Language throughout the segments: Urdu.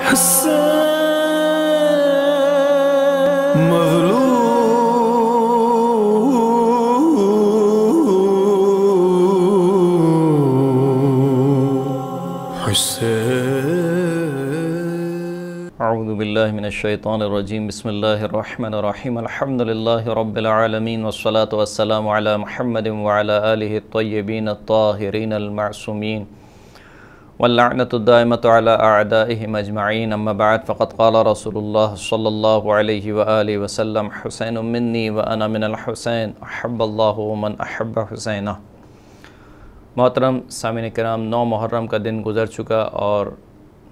حسين مظلوم حسين اعوذ باللہ من الشیطان الرجیم بسم اللہ الرحمن الرحیم الحمدللہ رب العالمین والصلاة والسلام علی محمد وعلی آلہ الطیبین الطاہرین المعصومین واللعنۃ الدائمۃ علی اعدائہم اجمعین اما بعد فقد قال رسول اللہ صلی اللہ علیہ وآلہ وسلم حسین منی وانا من الحسین احب اللہ من احب حسینہ۔ محترم سامعین کرام، 9 محرم کا دن گزر چکا اور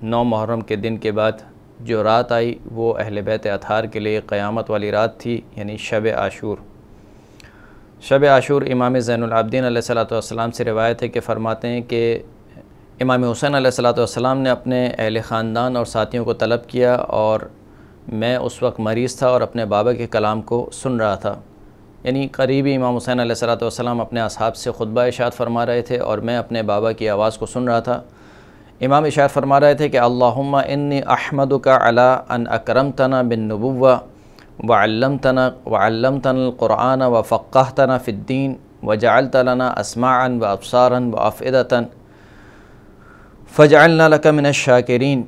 9 محرم کے دن کے بعد جو رات آئی وہ اہل بیت اطہار کے لیے قیامت والی رات تھی، یعنی شب عاشور۔ شب عاشور امام زین العابدین علیہ السلام سے روایت ہے کہ فرماتے ہیں کہ امام حسین علیہ السلام نے اپنے اہل خاندان اور ساتھیوں کو طلب کیا اور میں اس وقت مریض تھا اور اپنے بابا کے کلام کو سن رہا تھا، یعنی قریبی امام حسین علیہ السلام اپنے اصحاب سے خطبہ ارشاد فرما رہے تھے اور میں اپنے بابا کی آواز کو سن رہا تھا۔ امام ارشاد فرما رہے تھے کہ اللہم انی احمدک علی ان اکرمتنا بالنبوہ وعلمتنا القرآن وفقہتنا فی الدین وجعلت لنا اسماعا وابصارا وافئدتا فجعلنا لک من الشاکرین۔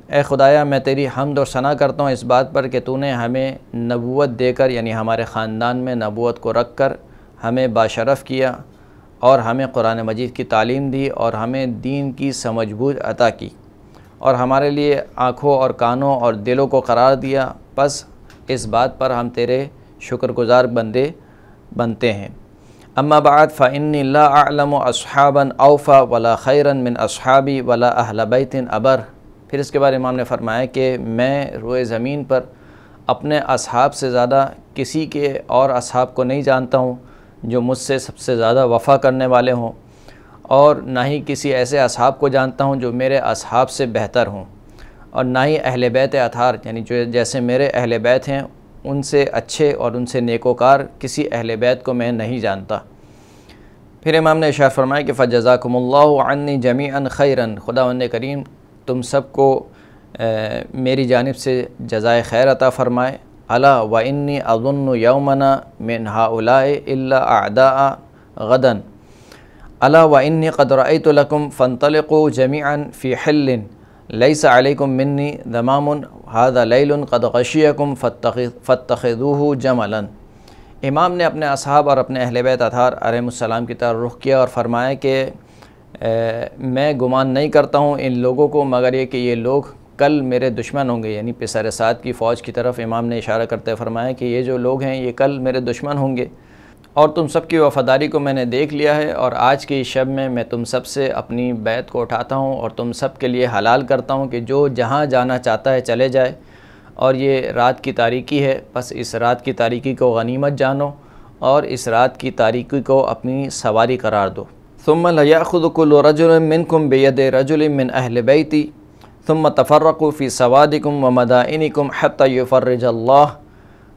اے خدایا، میں تیری حمد اور ثنا کرتا ہوں اس بات پر کہ تو نے ہمیں نبوت دے کر، یعنی ہمارے خاندان میں نبوت کو رکھ کر ہمیں باشرف کیا اور ہمیں قرآن مجید کی تعلیم دی اور ہمیں دین کی سمجھ بوجھ عطا کی اور ہمارے لیے آنکھوں اور کانوں اور دلوں کو قرار دیا، پس اس بات پر ہم تیرے شکر گزار بندے بنتے ہیں۔ اما بعد فإنی لا اعلم اصحابا اوفا ولا خیرا من اصحابی ولا اہل بیت ابر۔ پھر اس کے بعد امام نے فرمایا کہ میں روئے زمین پر اپنے اصحاب سے زیادہ کسی کے اور اصحاب کو نہیں جانتا ہوں جو مجھ سے سب سے زیادہ وفا کرنے والے ہوں، اور نہ ہی کسی ایسے اصحاب کو جانتا ہوں جو میرے اصحاب سے بہتر ہوں، اور نہ ہی اہل بیت اطہار یعنی جو جیسے میرے اہل بیت ہیں ان سے اچھے اور ان سے نیکوکار کسی اہل بیت کو میں نہیں جانتا۔ پھر امام نے ارشاد فرمایا کہ فجزاکم اللہ عنی جمیعا خیرا، خداوند کریم تم سب کو میری جانب سے جزائے خیر عطا فرمائے۔ الا وانی اظن یومنا من ہؤلاء الا اعداء غدا، الا وانی قد رأیت لکم فانطلقوا جمیعا فی حل لیس علیکم منی ذمام ھذا لیل قد غشیکم فاتخذوہ جملا۔ امام نے اپنے اصحاب اور اپنے اہل بیت اطہار علیہم السلام کی طرف رخ کیا اور فرمایا کہ میں گمان نہیں کرتا ہوں ان لوگوں کو مگر یہ کہ یہ لوگ کل میرے دشمن ہوں گے، یعنی پسر سعد کی فوج کی طرف امام نے اشارہ کرتے فرمایا کہ یہ جو لوگ ہیں یہ کل میرے دشمن ہوں گے، اور تم سب کی وفاداری کو میں نے دیکھ لیا ہے، اور آج کی شب میں تم سب سے اپنی بیعت کو اٹھاتا ہوں اور تم سب کے لیے حلال کرتا ہوں کہ جو جہاں جانا چاہتا ہے چلے جائے، اور یہ رات کی تاریکی ہے، بس اس رات کی تاریکی کو غنیمت جانو اور اس رات کی تاریکی کو اپنی سواری قرار دو۔ ثم لیأخذ كل رجل منکم بید رجل من اہل بیتی ثم تفرقوا فی سوادکم ومدائنکم حتی یفرج اللہ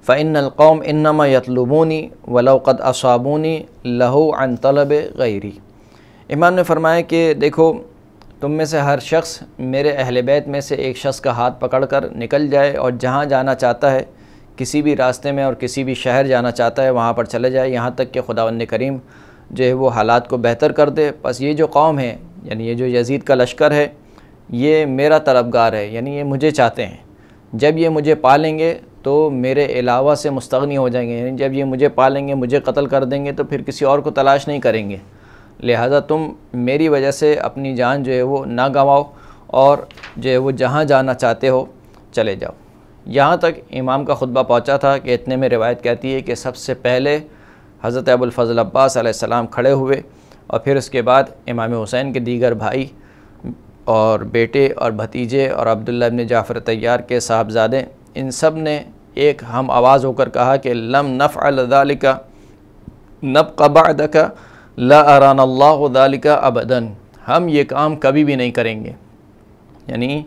فإن القوم انما یطلبونی ولو قد اصابونی لہو عن طلب غیری۔ امام نے فرمایا کہ دیکھو، تم میں سے ہر شخص میرے اہل بیت میں سے ایک شخص کا ہاتھ پکڑ کر نکل جائے اور جہاں جانا چاہتا ہے، کسی بھی راستے میں اور کسی بھی شہر جانا چاہتا ہے وہاں پر چلے جائے، یہاں تک کہ خداوند کریم جو ہے وہ حالات کو بہتر کر دے۔ بس یہ جو قوم ہے، یعنی یہ جو یزید کا لشکر ہے، یہ میرا طلبگار ہے، یعنی یہ مجھے چاہتے ہیں۔ جب یہ مجھے پالیں گے تو میرے علاوہ سے مستغنی ہو جائیں گے، یعنی جب یہ مجھے پالیں گے، مجھے قتل کر دیں گے تو پھر کسی اور کو تلاش نہیں کریں گے، لہذا تم میری وجہ سے اپنی جان جو ہے وہ نہ گنواؤ اور جو ہے وہ جہاں جانا چاہتے ہو چلے جاؤ۔ یہاں تک امام کا خطبہ پہنچا تھا کہ اتنے میں روایت کہتی ہے کہ سب سے پہلے حضرت ابوالفضل عباس علیہ السلام کھڑے ہوئے، اور پھر اس کے بعد امام حسین کے دیگر بھائی اور بیٹے اور بھتیجے اور عبداللہ ابن جعفر طیار کے صاحبزادے، ان سب نے ایک ہم آواز ہو کر کہا کہ لم نفعل ذلك نبق بعدك لا ارانا اللہ ذلك ابدا، ہم یہ کام کبھی بھی نہیں کریں گے، یعنی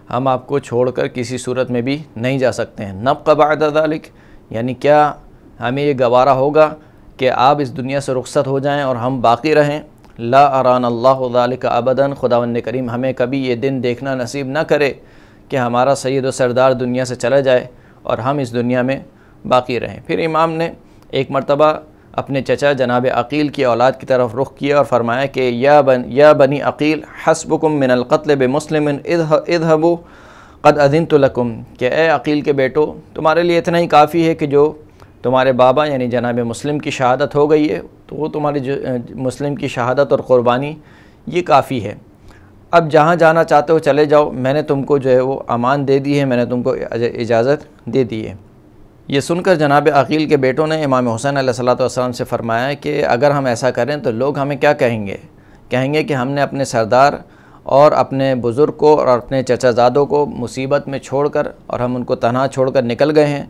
ہم آپ کو چھوڑ کر کسی صورت میں بھی نہیں جا سکتے ہیں۔ نبق بعد ذلك یعنی کیا ہمیں یہ گوارا ہوگا کہ آپ اس دنیا سے رخصت ہو جائیں اور ہم باقی رہیں؟ لا اران اللہ ذالک ابدا، خداوند کریم ہمیں کبھی یہ دن دیکھنا نصیب نہ کرے کہ ہمارا سید و سردار دنیا سے چلا جائے اور ہم اس دنیا میں باقی رہیں۔ پھر امام نے ایک مرتبہ اپنے چچا جناب عقیل کی اولاد کی طرف رخ کیا اور فرمایا کہ یا بنی عقیل حسبکم من القتل بمسلم اذهبوا قد اذنت لکم، کہ اے عقیل کے بیٹو تمہارے لیے اتنا ہی کافی ہے کہ جو تمہارے بابا یعنی جناب مسلم کی شہادت ہو گئی ہے تو وہ تمہاری مسلم کی شہادت اور قربانی یہ کافی ہے، اب جہاں جانا چاہتے ہو چلے جاؤ، میں نے تم کو جو ہے وہ امان دے دی ہے، میں نے تم کو اجازت دے دی ہے۔ یہ سن کر جناب عقیل کے بیٹوں نے امام حسین علیہ السلام سے فرمایا کہ اگر ہم ایسا کریں تو لوگ ہمیں کیا کہیں گے؟ کہیں گے کہ ہم نے اپنے سردار اور اپنے بزرگ کو اور اپنے چچا زادوں کو مصیبت میں چھوڑ کر اور ہم ان کو تنہا چھوڑ کر نکل گئے ہیں،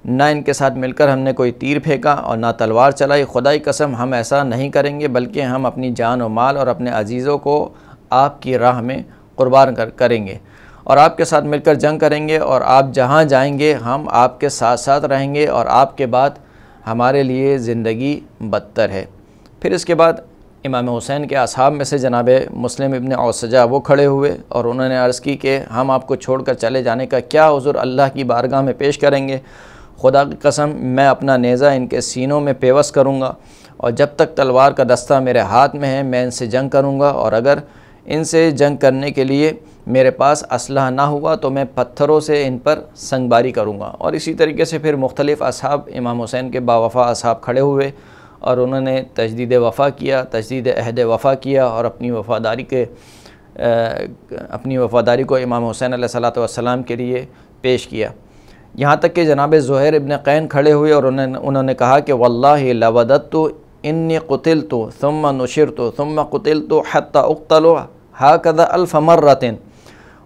نہ ان کے ساتھ مل کر ہم نے کوئی تیر پھینکا اور نہ تلوار چلائی، خدائی قسم ہم ایسا نہیں کریں گے، بلکہ ہم اپنی جان و مال اور اپنے عزیزوں کو آپ کی راہ میں قربان کریں گے اور آپ کے ساتھ مل کر جنگ کریں گے، اور آپ جہاں جائیں گے ہم آپ کے ساتھ ساتھ رہیں گے، اور آپ کے بعد ہمارے لیے زندگی بدتر ہے۔ پھر اس کے بعد امام حسین کے اصحاب میں سے جناب مسلم ابن اوسجہ وہ کھڑے ہوئے اور انہوں نے عرض کی کہ ہم آپ کو چھوڑ کر چلے جانے کا کیا عذر اللہ کی بارگاہ میں پیش کریں گے؟ خدا کی قسم میں اپنا نیزہ ان کے سینوں میں پیوست کروں گا، اور جب تک تلوار کا دستہ میرے ہاتھ میں ہے میں ان سے جنگ کروں گا، اور اگر ان سے جنگ کرنے کے لیے میرے پاس اسلحہ نہ ہوا تو میں پتھروں سے ان پر سنگباری کروں گا۔ اور اسی طریقے سے پھر مختلف اصحاب امام حسین کے باوفا اصحاب کھڑے ہوئے اور انہوں نے تجدید وفا کیا، تجدید عہد وفا کیا، اور اپنی وفاداری کو امام حسین علیہ السلام کے لیے پیش کیا۔ یہاں تک کہ جناب زہیر ابن قین کھڑے ہوئے اور انہوں نے کہا کہ واللہ لوددت انی قتلت ثم نشرت ثم قتلت حتى اقتل هكذا 1000 مرة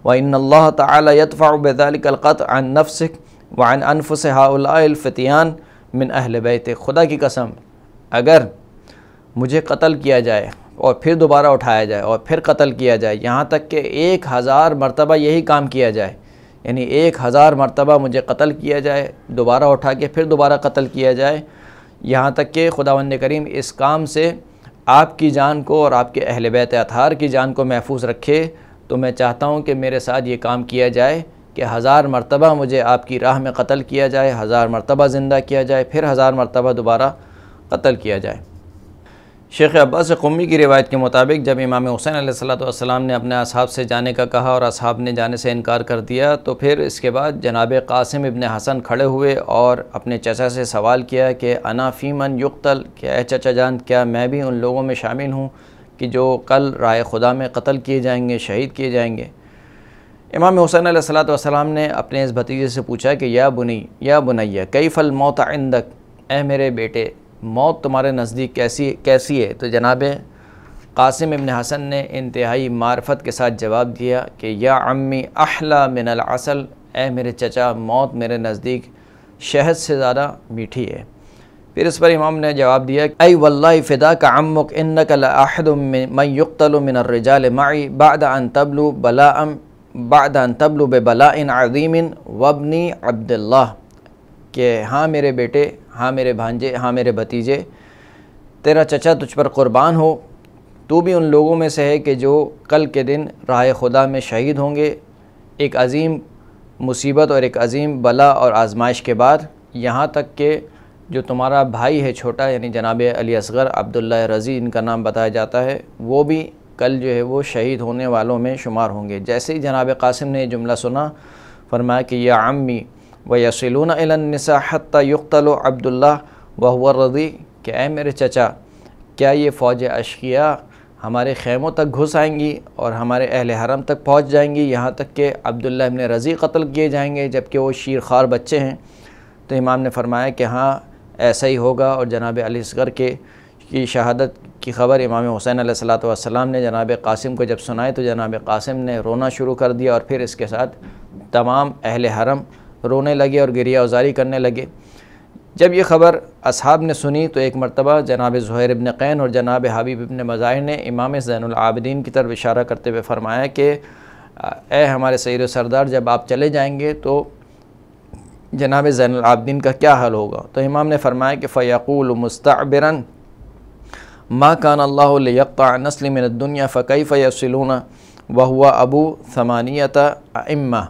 وان اللہ تعالی يدفع بذلك القتل عن نفسك وعن انفس هؤلاء الفتيان من اہل بیت۔ خدا کی قسم اگر مجھے قتل کیا جائے اور پھر دوبارہ اٹھایا جائے اور پھر قتل کیا جائے، یہاں تک کہ 1000 مرتبہ یہی کام کیا جائے، یعنی 1000 مرتبہ مجھے قتل کیا جائے، دوبارہ اٹھا کے پھر دوبارہ قتل کیا جائے، یہاں تک کہ خداوند کریم اس کام سے آپ کی جان کو اور آپ کے اہل بیت اطہار کی جان کو محفوظ رکھے، تو میں چاہتا ہوں کہ میرے ساتھ یہ کام کیا جائے کہ 1000 مرتبہ مجھے آپ کی راہ میں قتل کیا جائے، 1000 مرتبہ زندہ کیا جائے، پھر 1000 مرتبہ دوبارہ قتل کیا جائے۔ شیخ عباس قمی کی روایت کے مطابق جب امام حسین علیہ السلام نے اپنے اصحاب سے جانے کا کہا اور اصحاب نے جانے سے انکار کر دیا، تو پھر اس کے بعد جناب قاسم ابن حسن کھڑے ہوئے اور اپنے چچا سے سوال کیا کہ انا فی من یقتل، کہ اے چچا جان کیا میں بھی ان لوگوں میں شامل ہوں کہ جو کل راہ خدا میں قتل کیے جائیں گے، شہید کیے جائیں گے؟ امام حسین علیہ السلام نے اپنے اس بھتیجے سے پوچھا کہ یا بنیہ کیف الموت عندک، اے میرے بیٹے موت تمہارے نزدیک کیسی ہے؟ تو جناب قاسم ابن حسن نے انتہائی معرفت کے ساتھ جواب دیا کہ یا عمی احلا من العسل، اے میرے چچا موت میرے نزدیک شہد سے زیادہ میٹھی ہے۔ پھر اس پر امام نے جواب دیا ای واللہ فداک عمک انک لاحد من یقتل من الرجال معی بعد ان تبلو ببلاء عظیم وابنی عبداللہ، کہ ہاں میرے بیٹے، ہاں میرے بھانجے، ہاں میرے بھتیجے، تیرا چچا تجھ پر قربان ہو، تو بھی ان لوگوں میں سے ہے کہ جو کل کے دن راہ خدا میں شہید ہوں گے، ایک عظیم مصیبت اور ایک عظیم بلا اور آزمائش کے بعد، یہاں تک کہ جو تمہارا بھائی ہے چھوٹا یعنی جناب علی اصغر عبداللہ رضی ان کا نام بتایا جاتا ہے، وہ بھی کل جو ہے وہ شہید ہونے والوں میں شمار ہوں گے۔ جیسے ہی جناب قاسم نے یہ جملہ سنا، فرمایا کہ یا عمی وَيَصِلُونَ إِلَى النِّسَاءِ حَتَّى يُقْتَلُ عَبْدُ اللَّهِ وَهُوَ الرَّضِي، کہ اے میرے چچا کیا یہ فوج اشقیاء ہمارے خیموں تک گھس آئیں گی اور ہمارے اہل حرم تک پہنچ جائیں گی، یہاں تک کہ عبداللہ ابن رضی قتل کیے جائیں گے جبکہ وہ شیرخوار بچے ہیں؟ تو امام نے فرمایا کہ ہاں ایسا ہی ہوگا، اور جناب علی اصغر کی شہادت کی خبر امام حسین علیہ السلام نے جناب قاسم کو جب سنائے تو جناب قاسم نے رونا شروع کر دیا، اور پھر اس کے ساتھ تمام اہل حرم رونے لگے اور گریہ ازاری کرنے لگے۔ جب یہ خبر اصحاب نے سنی تو ایک مرتبہ جناب زہیر ابن قین اور جناب حبیب ابن مظاہر نے امام زین العابدین کی طرف اشارہ کرتے ہوئے فرمایا کہ اے ہمارے سید و سردار جب آپ چلے جائیں گے تو جناب زین العابدین کا کیا حال ہوگا؟ تو امام نے فرمایا کہ فیقول مستعبرا ما کان اللہ لیقطع نسل من الدنیا فکیف یصلون وہو ابو ثمانیۃ ائمہ،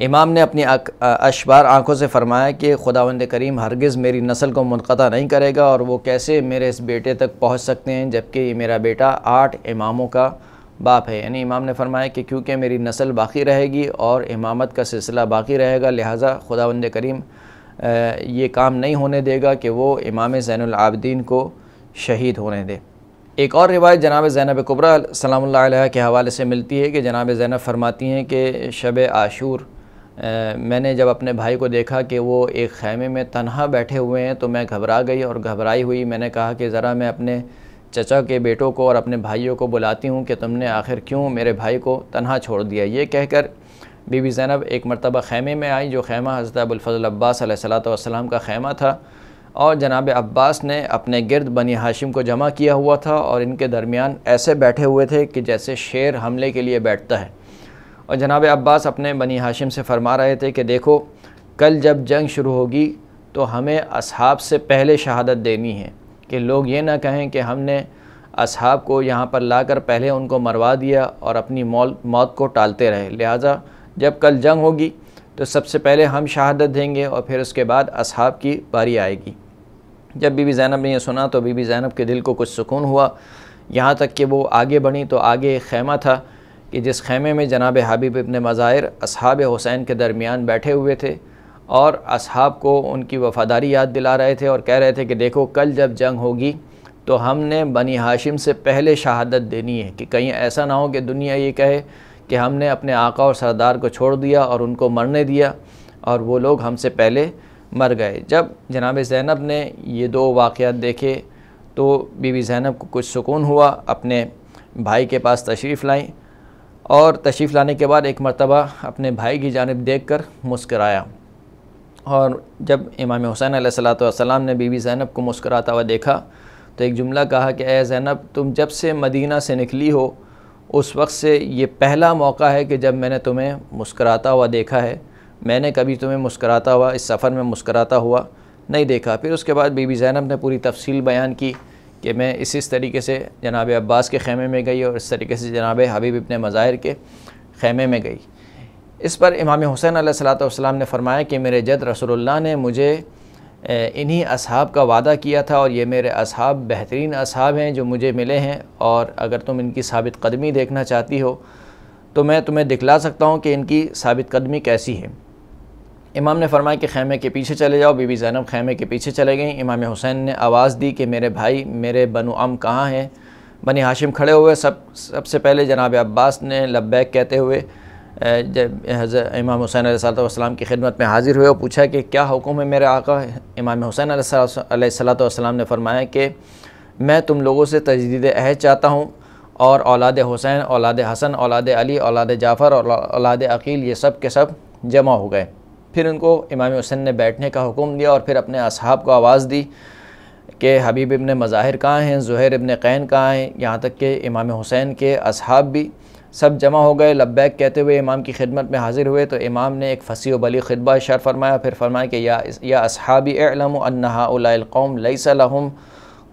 امام نے اپنی اشبار آنکھوں سے فرمایا کہ خداوند کریم ہرگز میری نسل کو منقطع نہیں کرے گا، اور وہ کیسے میرے اس بیٹے تک پہنچ سکتے ہیں جبکہ یہ میرا بیٹا 8 اماموں کا باپ ہے۔ یعنی امام نے فرمایا کہ کیونکہ میری نسل باقی رہے گی اور امامت کا سلسلہ باقی رہے گا، لہٰذا خداوند کریم یہ کام نہیں ہونے دے گا کہ وہ امام زین العابدین کو شہید ہونے دے۔ ایک اور روایت جناب زینب کبریٰ سلام اللہ علیہ کے حوالے سے ملتی ہے کہ جناب زینب فرماتی ہیں کہ شب عاشور میں نے جب اپنے بھائی کو دیکھا کہ وہ ایک خیمے میں تنہا بیٹھے ہوئے ہیں تو میں گھبرا گئی، اور گھبرائی ہوئی میں نے کہا کہ ذرا میں اپنے چچا کے بیٹوں کو اور اپنے بھائیوں کو بلاتی ہوں کہ تم نے آخر کیوں میرے بھائی کو تنہا چھوڑ دیا۔ یہ کہہ کر بی بی زینب ایک مرتبہ خیمے میں آئی، جو خیمہ حضرت ابوالفضل عباس علیہ السلام کا خیمہ تھا، اور جناب عباس نے اپنے گرد بنی ہاشم کو جمع کیا ہوا تھا، اور ان کے درمیان ایسے بیٹھے ہوئے تھے کہ جیسے شیر حملے کے لیے بیٹھتا ہے۔ اور جناب عباس اپنے بنی ہاشم سے فرما رہے تھے کہ دیکھو کل جب جنگ شروع ہوگی تو ہمیں اصحاب سے پہلے شہادت دینی ہے، کہ لوگ یہ نہ کہیں کہ ہم نے اصحاب کو یہاں پر لا کر پہلے ان کو مروا دیا اور اپنی موت کو ٹالتے رہے، لہٰذا جب کل جنگ ہوگی تو سب سے پہلے ہم شہادت دیں گے اور پھر اس کے بعد اصحاب کی باری آئے گی۔ جب بی بی زینب نے یہ سنا تو بی بی زینب کے دل کو کچھ سکون ہوا، یہاں تک کہ وہ آگے بڑھیں تو آگے ایک خیمہ تھا کہ جس خیمے میں جناب حبیب ابن مظاہر اصحاب حسین کے درمیان بیٹھے ہوئے تھے، اور اصحاب کو ان کی وفاداری یاد دلا رہے تھے اور کہہ رہے تھے کہ دیکھو کل جب جنگ ہوگی تو ہم نے بنی ہاشم سے پہلے شہادت دینی ہے، کہ کہیں ایسا نہ ہو کہ دنیا یہ کہے کہ ہم نے اپنے آقا اور سردار کو چھوڑ دیا اور ان کو مرنے دیا اور وہ لوگ ہم سے پہلے مر گئے۔ جب جناب زینب نے یہ دو واقعات دیکھے تو بی بی زینب کو کچھ سکون ہوا، اپنے بھائی کے پاس تشریف لائیں، اور تشریف لانے کے بعد ایک مرتبہ اپنے بھائی کی جانب دیکھ کر مسکرایا، اور جب امام حسین علیہ السلام نے بی بی زینب کو مسکراتا ہوا دیکھا تو ایک جملہ کہا کہ اے زینب، تم جب سے مدینہ سے نکلی ہو اس وقت سے یہ پہلا موقع ہے کہ جب میں نے تمہیں مسکراتا ہوا دیکھا ہے، میں نے کبھی تمہیں مسکراتا ہوا اس سفر میں مسکراتا ہوا نہیں دیکھا۔ پھر اس کے بعد بی بی زینب نے پوری تفصیل بیان کی کہ میں اس طریقے سے جناب عباس کے خیمے میں گئی اور اس طریقے سے جناب حبیب ابن مظاہر کے خیمے میں گئی۔ اس پر امام حسین علیہ السلام نے فرمایا کہ میرے جد رسول اللہ نے مجھے انہی اصحاب کا وعدہ کیا تھا، اور یہ میرے اصحاب بہترین اصحاب ہیں جو مجھے ملے ہیں، اور اگر تم ان کی ثابت قدمی دیکھنا چاہتی ہو تو میں تمہیں دکھلا سکتا ہوں کہ ان کی ثابت قدمی کیسی ہے۔ امام نے فرمایا کہ خیمے کے پیچھے چلے جاؤ۔ بی بی زینب خیمے کے پیچھے چلے گئیں۔ امام حسین نے آواز دی کہ میرے بھائی، میرے بنو عم کہاں ہیں؟ بنی ہاشم کھڑے ہوئے، سب سے پہلے جناب عباس نے لبیک کہتے ہوئے جب حضرت امام حسین علیہ السلام کی خدمت میں حاضر ہوئے اور پوچھا کہ کیا حکم ہے میرے آقا؟ امام حسین علیہ السلام نے فرمایا کہ میں تم لوگوں سے تجدید عہد چاہتا ہوں، اور اولاد حسین، اولاد حسن، اولاد علی، اولاد جعفر اور اولاد عقیل یہ سب کے سب جمع ہو گئے۔ پھر ان کو امام حسین نے بیٹھنے کا حکم دیا، اور پھر اپنے اصحاب کو آواز دی کہ حبیب ابن مظاہر کہاں ہیں، زہیر ابن قین کہاں ہیں، یہاں تک کہ امام حسین کے اصحاب بھی سب جمع ہو گئے، لبیک کہتے ہوئے امام کی خدمت میں حاضر ہوئے۔ تو امام نے ایک فصیح و بلیغ خطبہ ارشاد فرمایا، پھر فرمایا کہ یا اصحابی اعلموا ان هؤلاء القوم لیس لهم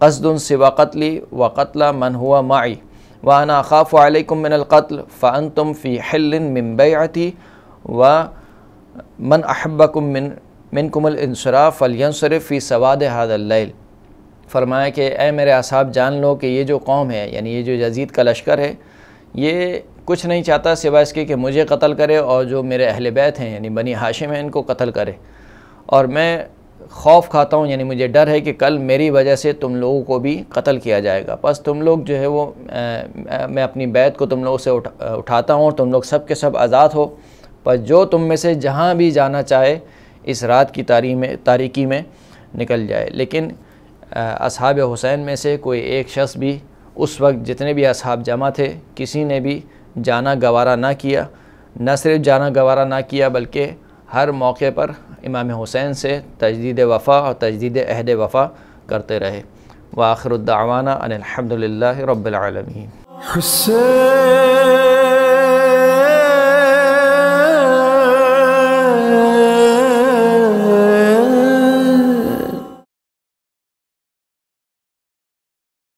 قصد سوى قتلی وقتل من هو معی وانا اخاف علیکم من القتل فانتم فی حل من بیعتی ومن احبکم منکم الانصراف فلینصرف فی سواد هذا اللیل۔ فرمایا کہ اے میرے اصحاب، جان لو کہ یہ جو قوم ہے، یعنی یہ جو یزید کا لشکر ہے، یہ کچھ نہیں چاہتا سوائے اس کے کہ مجھے قتل کرے، اور جو میرے اہل بیت ہیں یعنی بنی ہاشم ہیں ان کو قتل کرے، اور میں خوف کھاتا ہوں، یعنی مجھے ڈر ہے کہ کل میری وجہ سے تم لوگوں کو بھی قتل کیا جائے گا۔ بس تم لوگ جو ہے وہ میں اپنی بیت کو تم لوگوں سے اٹھاتا ہوں، اور تم لوگ سب کے سب آزاد ہو، پر جو تم میں سے جہاں بھی جانا چاہے اس رات کی تاریکی میں نکل جائے۔ لیکن اصحاب حسین میں سے کوئی ایک شخص بھی اس وقت، جتنے بھی اصحاب جمع تھے، کسی نے بھی جانا گوارا نہ کیا، نہ صرف جانا گوارا نہ کیا بلکہ ہر موقع پر امام حسین سے تجدید وفا اور تجدید عہد وفا کرتے رہے۔ وآخر الدعوانا ان الحمد للہ رب العالمین۔ حسین